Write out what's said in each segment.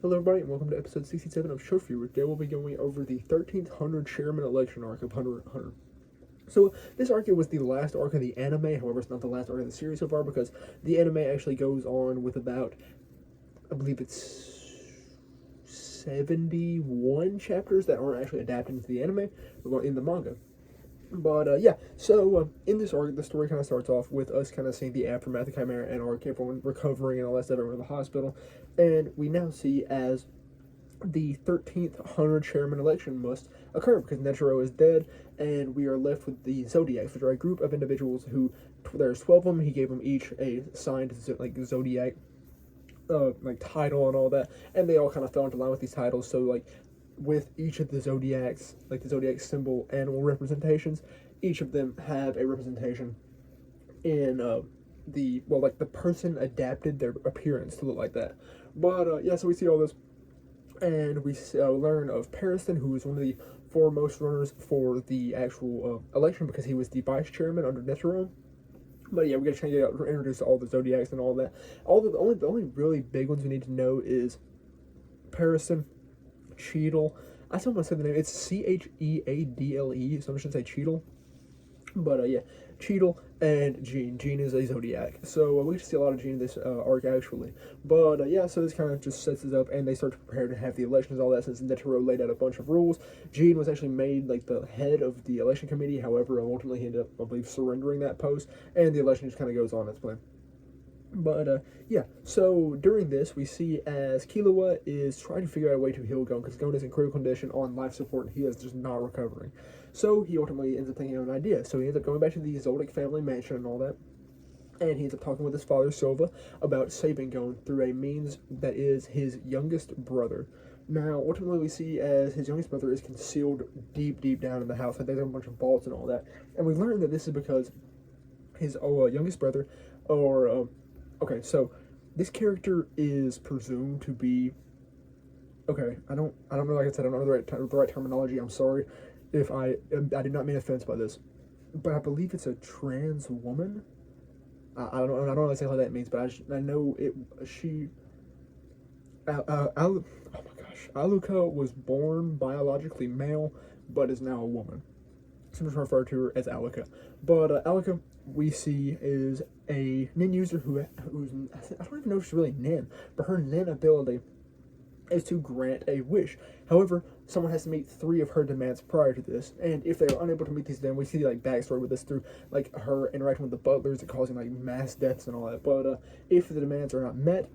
Hello everybody and welcome to episode 67 of Show Viewer. Today we'll be going over the 13th Hundred Chairman election arc of Hunter x Hunter. So this arc was the last arc of the anime, however it's not the last arc of the series so far because the anime actually goes on with about, I believe it's 71 chapters that aren't actually adapted into the anime, in the manga. But in this arc, the story kind of starts off with us kind of seeing the aftermath of Chimera Anarch, everyone recovering and all that stuff, everyone in the hospital, and we now see as the 13th Hunter Chairman election must occur because Netero is dead, and we are left with the Zodiacs, which are a group of individuals who, there's 12 of them, he gave them each a signed, like, Zodiac, title and all that, and they all kind of fell into line with these titles, so, like, with each of the Zodiacs, like the Zodiac symbol animal representations, each of them have a representation in the person adapted their appearance to look like that. But so we see all this, and we learn of Pariston, who is one of the foremost runners for the actual election because he was the vice chairman under Netero. But yeah, we get to introduce all the Zodiacs and all that. The only really big ones we need to know is Pariston, Cheadle. I still want to say the name. It's Cheadle, so I'm just gonna say Cheadle. But Cheadle and Jean. Jean is a Zodiac, so we get to see a lot of Jean in this arc actually. But so this kind of just sets us up, and they start to prepare to have the elections, all that. Since Netero laid out a bunch of rules, Jean was actually made like the head of the election committee. However, ultimately he ended up, I believe, surrendering that post, and the election just kind of goes on its way. But so during this, we see as Killua is trying to figure out a way to heal Gon because Gon is in critical condition on life support and he is just not recovering. So he ultimately ends up thinking of an idea. So he ends up going back to the Zoldyck family mansion and all that, and he ends up talking with his father Silva about saving Gon through a means that is his youngest brother. Now, ultimately, we see as his youngest brother is concealed deep, deep down in the house, and there's a bunch of vaults and all that, and we learn that this is because his youngest brother, okay, so this character is presumed to be. Okay, I don't know. Like I said, I don't know the right terminology. I'm sorry if I did not mean offense by this, but I believe it's a trans woman. I don't know. I don't know exactly what that means, but I know it. Oh my gosh, Aluka was born biologically male, but is now a woman. So I'm just refer to her as Alika. But Alika, we see, is a Nin user who's I don't even know if she's really Nin, but her Nin ability is to grant a wish. However, someone has to meet 3 of her demands prior to this, and if they are unable to meet these demands, we see like backstory with this through like her interacting with the butlers and causing like mass deaths and all that. But if the demands are not met,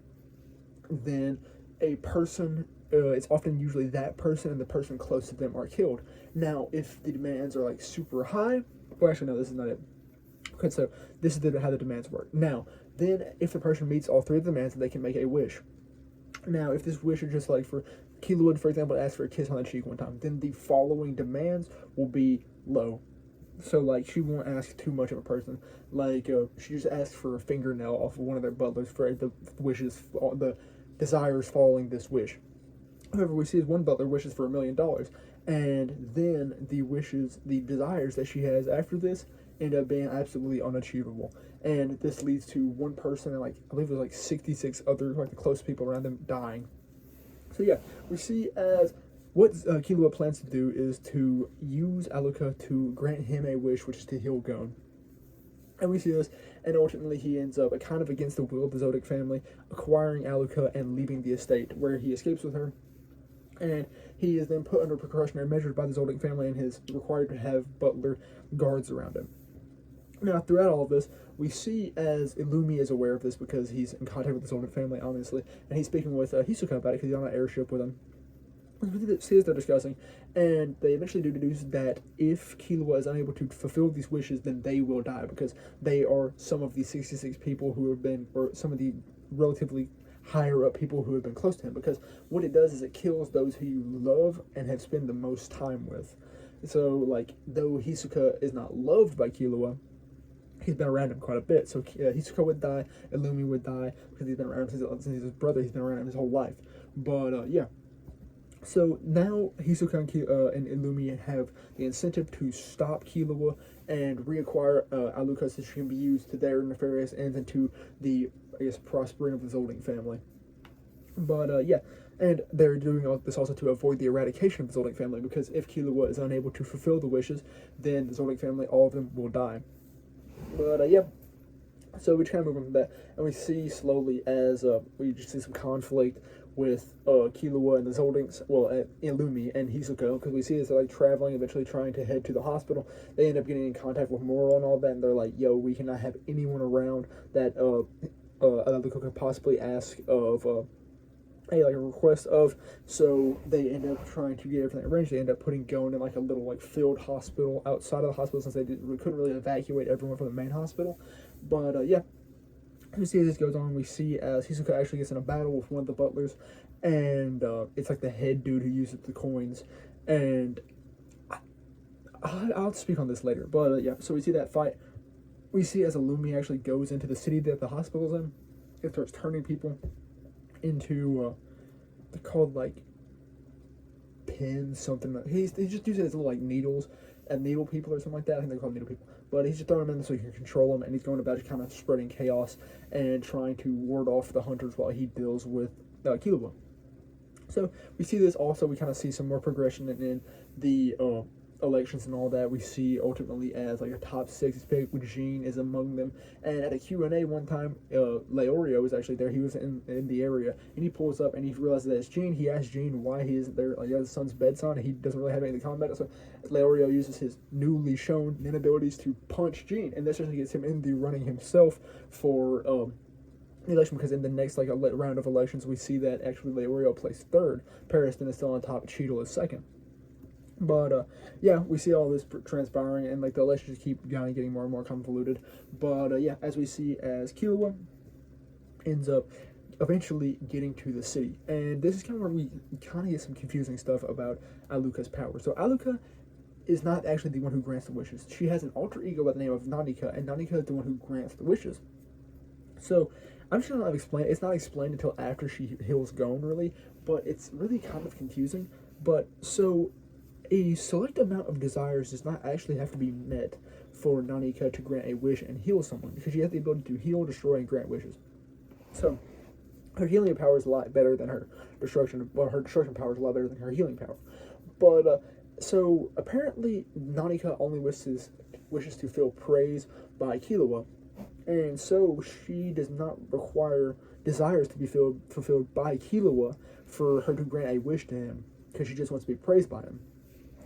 then a person, it's often usually that person and the person close to them are killed. Now, if the demands are like super high, well, actually no, this is not it. Okay, so this is how the demands work. Now, then if the person meets all 3 of the demands, they can make a wish. Now, if this wish is just like for Killua, for example, ask for a kiss on the cheek one time, then the following demands will be low. So, like, she won't ask too much of a person. Like, she just asks for a fingernail off of one of their butlers for the wishes, the desires following this wish. However, we see as one butler wishes for $1 million, and then the desires that she has after this end up being absolutely unachievable. And this leads to one person and, like, I believe it was like 66 other, like, the close people around them dying. So yeah, we see as what Killua plans to do is to use Aluka to grant him a wish, which is to heal Gon. And we see this, and ultimately he ends up, kind of against the will of the Zoldyck family, acquiring Aluka and leaving the estate, where he escapes with her. And he is then put under precautionary measures by the Zoldyck family and is required to have butler guards around him. Now, throughout all of this, we see as Illumi is aware of this because he's in contact with the Zoldyck family, obviously, and he's speaking with Hisoka about it because he's on an airship with him. See as they're discussing, and they eventually do deduce that if Killua is unable to fulfill these wishes, then they will die because they are some of the 66 people who have been, or some of the relatively higher up people who have been close to him. Because what it does is it kills those who you love and have spent the most time with. So, like, though Hisoka is not loved by Killua, he's been around him quite a bit. So Hisoka would die, Illumi would die because he's been around since he's his brother. He's been around him his whole life. But yeah. So now Hisoka and Illumi have the incentive to stop Killua and reacquire Aluka so she can be used to their nefarious ends and to the, I guess, prospering of the Zoldyck family. But yeah, and they're doing all this also to avoid the eradication of the Zoldyck family, because if Killua is unable to fulfill the wishes, then the Zoldyck family, all of them, will die. But yeah, so we try to move on from that, and we see slowly as we just see some conflict with Killua and the Zoldinks, well, Illumi and Hisoka, because we see as they're like traveling, eventually trying to head to the hospital. They end up getting in contact with Moro and all that, and they're like, "Yo, we cannot have anyone around that Aluka could possibly ask of a request of." So they end up trying to get everything arranged. They end up putting Gon in like a little like field hospital outside of the hospital, since we couldn't really evacuate everyone from the main hospital. But yeah, we see as this goes on, we see as Hisoka actually gets in a battle with one of the butlers, and it's like the head dude who uses the coins. And I'll speak on this later, but yeah, so we see that fight. We see as Illumi actually goes into the city that the hospital's in. It starts turning people into they're called like pins, something. He just uses his little like needles and needle people or something like that. I think they're called needle people. But he's just throwing them in so he can control them, and he's going about just kind of spreading chaos and trying to ward off the hunters while he deals with Killua. So we see this also. We kind of see some more progression in the elections and all that. We see ultimately as like a top 6 pick, with Jean is among them. And at a Q&A one time, Leorio was actually there. He was in the area, and he pulls up and he realizes that it's Jean. He asks Jean why he isn't there. Like, he has his son's bed son, and he doesn't really have anything to combat. So Leorio uses his newly shown nin abilities to punch Jean, and this actually gets him in the running himself for the election, because in the next like round of elections, we see that actually Leorio placed 3rd. Pariston is still on top. Cheadle is 2nd. But yeah, we see all this transpiring, and like the elections keep getting more and more convoluted. But yeah, as we see as Killua ends up eventually getting to the city, and this is kind of where we kind of get some confusing stuff about Aluka's power. So Aluka is not actually the one who grants the wishes. She has an alter ego by the name of Nanika, and Nanika is the one who grants the wishes. So I'm just gonna explain. It's not explained until after she heals Gon, really, but it's really kind of confusing. But so a select amount of desires does not actually have to be met for Nanika to grant a wish and heal someone, because she has the ability to heal, destroy, and grant wishes. So her healing power is a lot better than her destruction. Well, her destruction power is a lot better than her healing power. But so apparently Nanika only wishes to feel praise by Killua, and so she does not require desires to be fulfilled by Killua for her to grant a wish to him, because she just wants to be praised by him.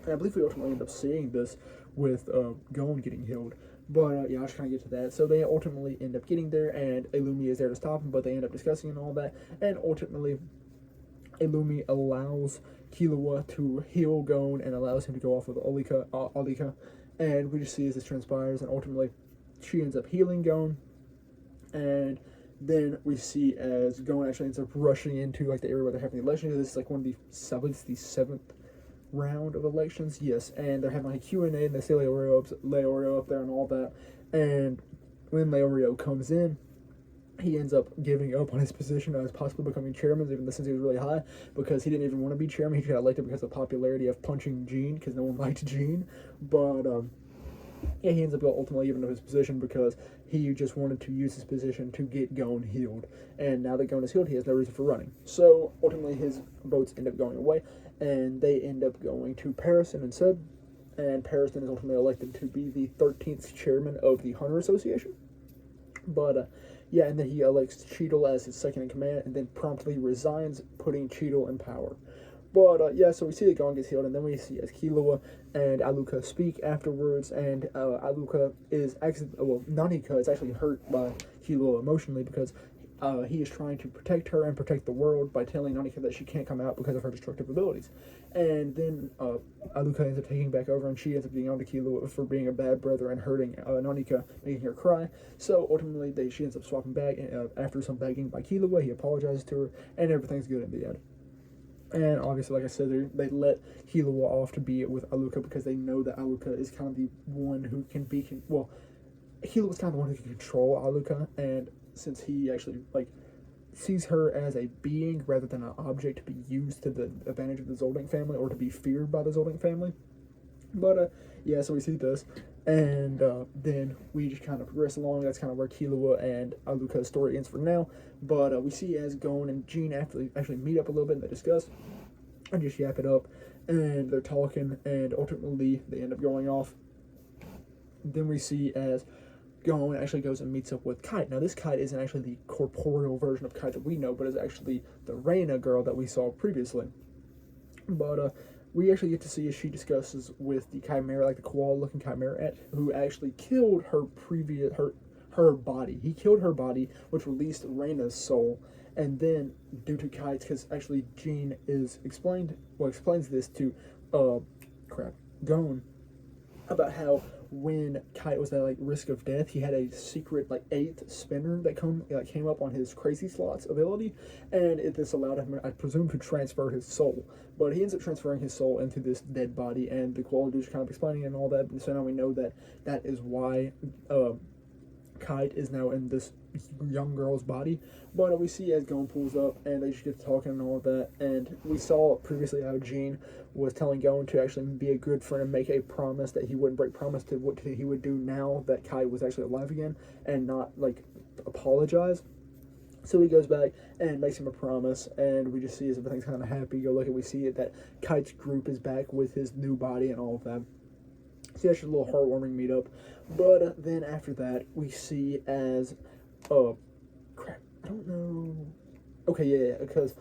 And I believe we ultimately end up seeing this with Gon getting healed. But yeah, I'll just kind of get to that. So they ultimately end up getting there, and Illumi is there to stop him, but they end up discussing and all that. And ultimately, Illumi allows Killua to heal Gon and allows him to go off with Alika. And we just see as this transpires, and ultimately she ends up healing Gon. And then we see as Gon actually ends up rushing into like the area where they're having the election. This is like one of the 7th round of elections, yes, and they're having like a Q&A, and they see Leorio up there and all that. And when Leorio comes in, he ends up giving up on his position as possibly becoming chairman, even though since he was really high, because he didn't even want to be chairman. He got elected because of the popularity of punching Jean, because no one liked Jean. But yeah, he ends up ultimately giving up his position because he just wanted to use his position to get Gon healed. And now that Gon is healed, he has no reason for running. So ultimately his votes end up going away, and they end up going to Pariston instead. And Pariston is ultimately elected to be the 13th chairman of the Hunter Association. But yeah, and then he elects Cheadle as his second in command, and then promptly resigns, putting Cheadle in power. But yeah, so we see that Gon gets healed, and then we see as Killua and Aluka speak afterwards, and Aluka is actually, Nanika is actually hurt by Killua emotionally, because he is trying to protect her and protect the world by telling Nanika that she can't come out because of her destructive abilities. And then Aluka ends up taking back over, and she ends up being on to Killua for being a bad brother and hurting Nanika, making her cry. So ultimately, she ends up swapping back, and after some begging by Killua, he apologizes to her, and everything's good in the end. And obviously, like I said, they let Killua off to be with Aluka because they know that Aluka is kind of the one who can be... Killua's kind of the one who can control Aluka, and since he actually, sees her as a being rather than an object to be used to the advantage of the Zoldink family or to be feared by the Zoldink family, But yeah, so we see this, and then we just kind of progress along. That's kind of where Killua and Aluka's story ends for now. But we see as Gon and Jean actually meet up a little bit and they discuss and just yap it up, and they're talking, and ultimately they end up going off. Then we see as Gon actually goes and meets up with Kite. Now, this Kite isn't actually the corporeal version of Kite that we know, but is actually the Reina girl that we saw previously. But we actually get to see as she discusses with the Chimera, like the koala-looking Chimera, who actually killed her body. He killed her body, which released Reina's soul. And then, due to Kite's, because actually Jean explains this to, Gon, about how when Kite was at like risk of death, he had a secret like eighth spinner that came up on his crazy slots ability, and this allowed him, I presume, to transfer his soul. But he ends up transferring his soul into this dead body, and the koala dude's kind of explaining and all that. So now we know that is why Kite is now in this young girl's body. But we see as Gon pulls up, and they just get to talking and all of that. And we saw previously how Jean was telling Gon to actually be a good friend and make a promise that he wouldn't break promise to what he would do now that Kite was actually alive again, and not like apologize. So he goes back and makes him a promise, and we just see as everything's kind of happy-go-lucky. We see that Kite's group is back with his new body and all of that. So that's just a little heartwarming meetup. But then after that, we see as, crap, I don't know. Okay, yeah, because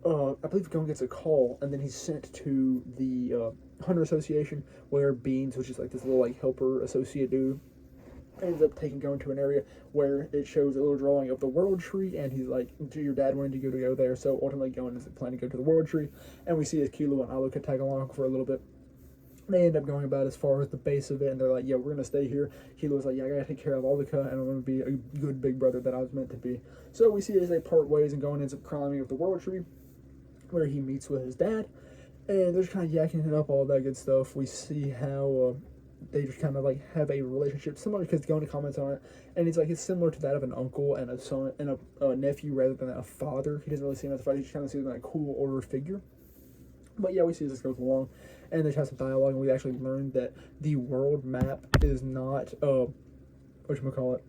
I believe Gon gets a call, and then he's sent to the Hunter Association, where Beans, which is like this little like helper associate dude, ends up taking Gon to an area where it shows a little drawing of the World Tree, and he's like, your dad wanted you to go there, so ultimately Gon is planning to go to the World Tree, and we see as Killua and Aluka tag along for a little bit. They end up going about as far as the base of it, and they're like, yeah, we're going to stay here. Killua's like, yeah, I got to take care of Aluka, and I'm going to be a good big brother that I was meant to be. So we see as they part ways, and Gon ends up climbing up the World Tree, where he meets with his dad, and they're just kind of yakking it up, all that good stuff. We see how they just kind of like have a relationship similar, because Gon comments on it, and he's like, it's similar to that of an uncle and a son and a nephew rather than a father. He doesn't really see him as a father, he just kind of sees him like a cool older figure. But yeah, we see as this goes along, and they have some dialogue, and we actually learned that the world map is not, whatchamacallit,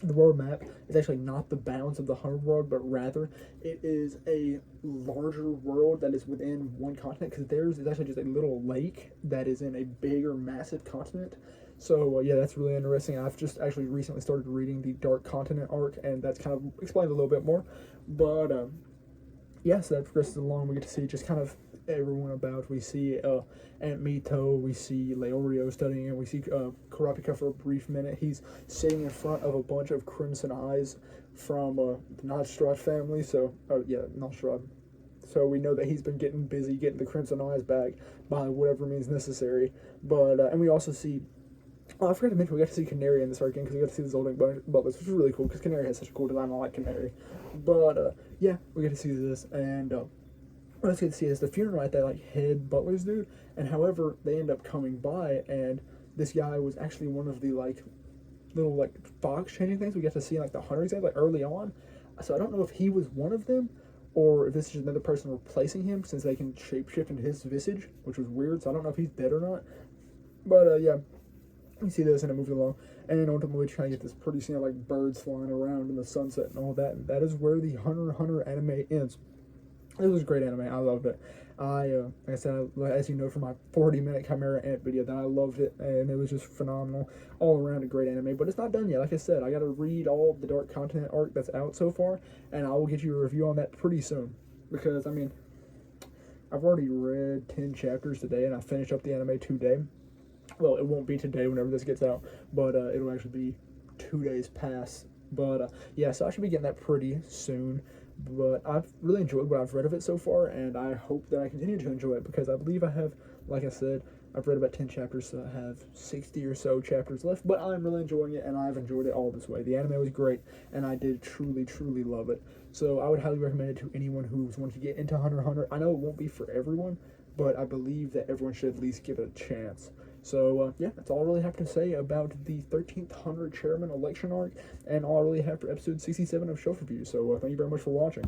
the world map is actually not the bounds of the Hunter world, but rather it is a larger world that is within one continent, because theirs is actually just a little lake that is in a bigger, massive continent. So yeah, that's really interesting. I've just actually recently started reading the Dark Continent arc, and that's kind of explained a little bit more. But yeah, so that progresses along. We get to see just kind of everyone about. We see Aunt Mito, we see Leorio studying, and we see Kurapika for a brief minute. He's sitting in front of a bunch of Crimson Eyes from the Nostrad family. So, yeah, Nostrad. So we know that he's been getting busy getting the Crimson Eyes back by whatever means necessary. But and we also see, oh, I forgot to mention, we got to see Canary in this arc again, because we got to see the Zoldyck Butlers, which is really cool, because Canary has such a cool design. I like Canary. But yeah, we get to see this, and let's get to see is the funeral at that like head Butlers dude, and however they end up coming by, and this guy was actually one of the like little like fox changing things we get to see in like the Hunter exam like early on. So I don't know if he was one of them, or if this is just another person replacing him, since they can shapeshift into his visage, which was weird. So I don't know if he's dead or not. But yeah, you see this, and it moves along, and ultimately trying to get this pretty scene of like birds flying around in the sunset and all that. And that is where the Hunter x Hunter anime ends. It was a great anime. I loved it. Like I said, as you know from my 40-minute Chimera Ant video, that I loved it, and it was just phenomenal. All around a great anime, but it's not done yet. Like I said, I got to read all of the Dark Continent arc that's out so far, and I will get you a review on that pretty soon. Because, I mean, I've already read 10 chapters today, and I finished up the anime today. Well, it won't be today whenever this gets out, but it'll actually be 2 days past. But yeah, so I should be getting that pretty soon. But I've really enjoyed what I've read of it so far, and I hope that I continue to enjoy it, because I believe I have, like I said, I've read about 10 chapters, so I have 60 or so chapters left, but I'm really enjoying it, and I've enjoyed it all this way. The anime was great, and I did truly, truly love it. So I would highly recommend it to anyone who's wanting to get into Hunter x Hunter. I know it won't be for everyone, but I believe that everyone should at least give it a chance. So, yeah, that's all I really have to say about the 13th Hunter Chairman election arc, and all I really have for episode 67 of Shelf Review. So, thank you very much for watching.